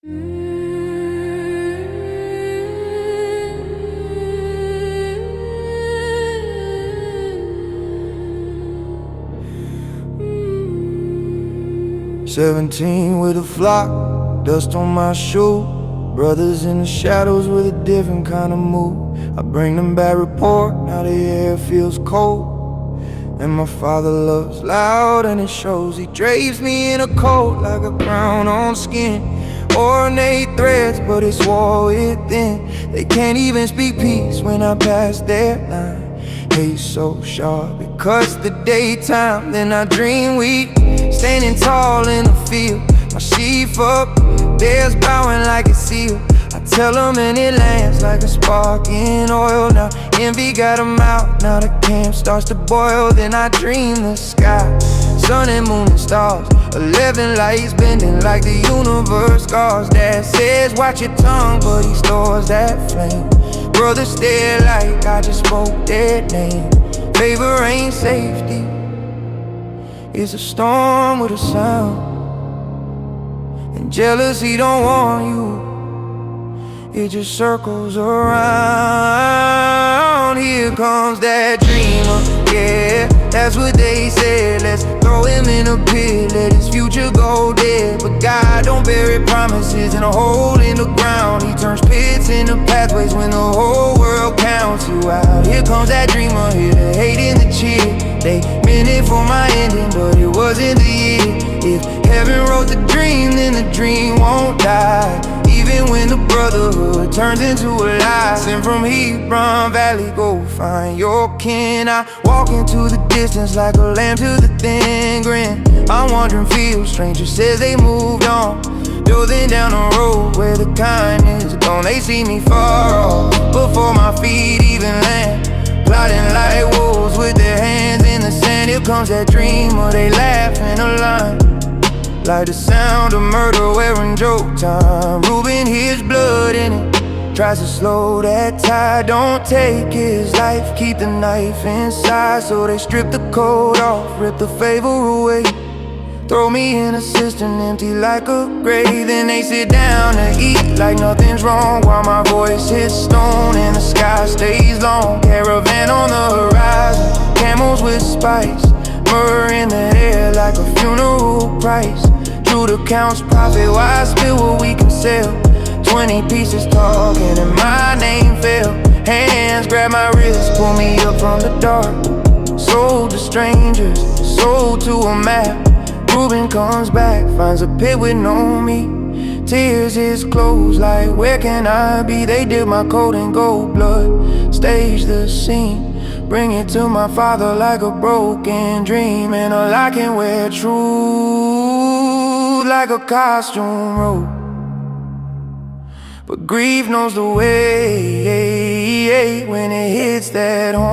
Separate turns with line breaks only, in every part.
17 with a flock, dust on my shoe. Brothers in the shadows with a different kind of mood. I bring them back report, now the air feels cold. And my father loves loud and it shows. He drapes me in a coat like a crown on skin. Ornate threads, but it's war within. They can't even speak peace when I pass their line. Hate so sharp, it cuts the daytime. Then I dream we standing tall in the field. My sheaf up, bears bowing like a seal. I tell them and it lands like a spark in oil. Now envy got them out, now the camp starts to boil. Then I dream the sky, sun and moon and stars, 11 lights bending like the universe scars. Dad says watch your tongue, but he stores that flame. Brothers stare like I just spoke their name. Favor ain't safety, it's a storm with a sound. And jealousy don't warn you, it just circles around. Here comes that dreamer, yeah, that's what they said. Let's throw him in a pit, let his future go dead. But God don't bury promises in a hole in the ground. He turns pits into pathways when the whole world counts you out. Here comes that dreamer, here the hate and the cheer. They meant it for my ending, but it wasn't the year. If heaven wrote the dream, then the dream won't die. Even when the brotherhood turns into a lie. Sent from Hebron Valley, go find your kin. I walk into the distance like a lamb to the thin grin. I'm wandering fields, stranger says they moved on. Building down the road where the kindness gone. They see me far off before my feet even land. Plotting like wolves with their hands in the sand. Here comes that dreamer, they laugh in a line, like the sound of murder wearing joke time. Ruben hears blood in it, tries to slow that tide. Don't take his life, keep the knife inside. So they strip the coat off, rip the favor away. Throw me in a cistern, empty like a grave. Then they sit down to eat like nothing's wrong, while my voice hits stone and the sky stays long. Caravan on the horizon, camels with spice, myrrh in the air like a funeral price. True to counts profit, why spill what we can sell? 20 pieces talking and my name fell. Hands grab my wrist, pull me up from the dark. Sold to strangers, sold to a map. Ruben comes back, finds a pit with no me. Tears his clothes like where can I be? They dip my coat in gold blood, stage the scene. Bring it to my father like a broken dream. And all I can wear truth like a costume robe. But grief knows the way when it hits that home.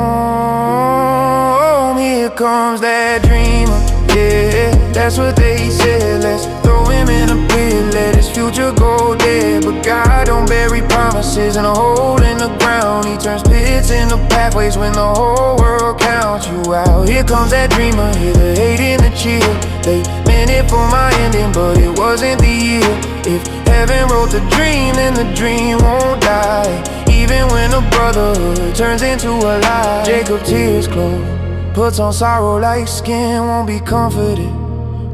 Here comes that dreamer, yeah, that's what they said. Let's throw him in a pit, let his future go dead. But God don't bury promises in a hole in the ground. He turns pits into pathways when the whole world counts you out. Here comes that dreamer, hear the hate and the chill. They meant it for my ending, but it wasn't the year. If heaven wrote the dream, then the dream won't die. Even when the brotherhood turns into a lie. Jacob tears close, puts on sorrow like skin, won't be comforted,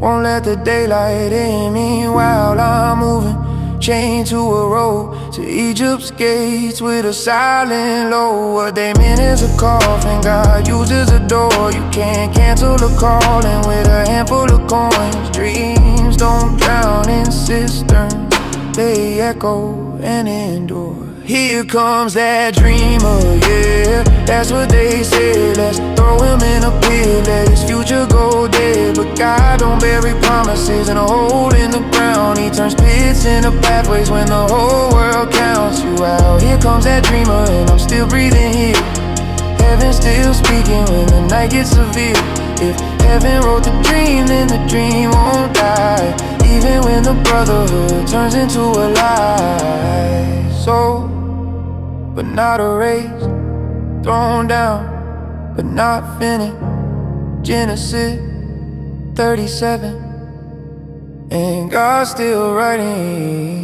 won't let the daylight in. Meanwhile I'm moving, chained to a rope, to Egypt's gates with a silent low. What they meant is a coffin, God uses a door. You can't cancel a calling with a handful of coins. Dreams don't drown in cisterns, they echo and endure. Here comes that dreamer, yeah, that's what they said. Let's throw him in a pit, let his future go dead. But God don't bury promises in a hole in the ground. He turns pits into pathways when the whole world counts you out. Here comes that dreamer and I'm still breathing here. Heaven still speaking when the night gets severe. If heaven wrote the dream, then the dream won't die. Even when the brotherhood turns into a lie. So but not erased, thrown down, but not finished. Genesis 37, and God's still writing.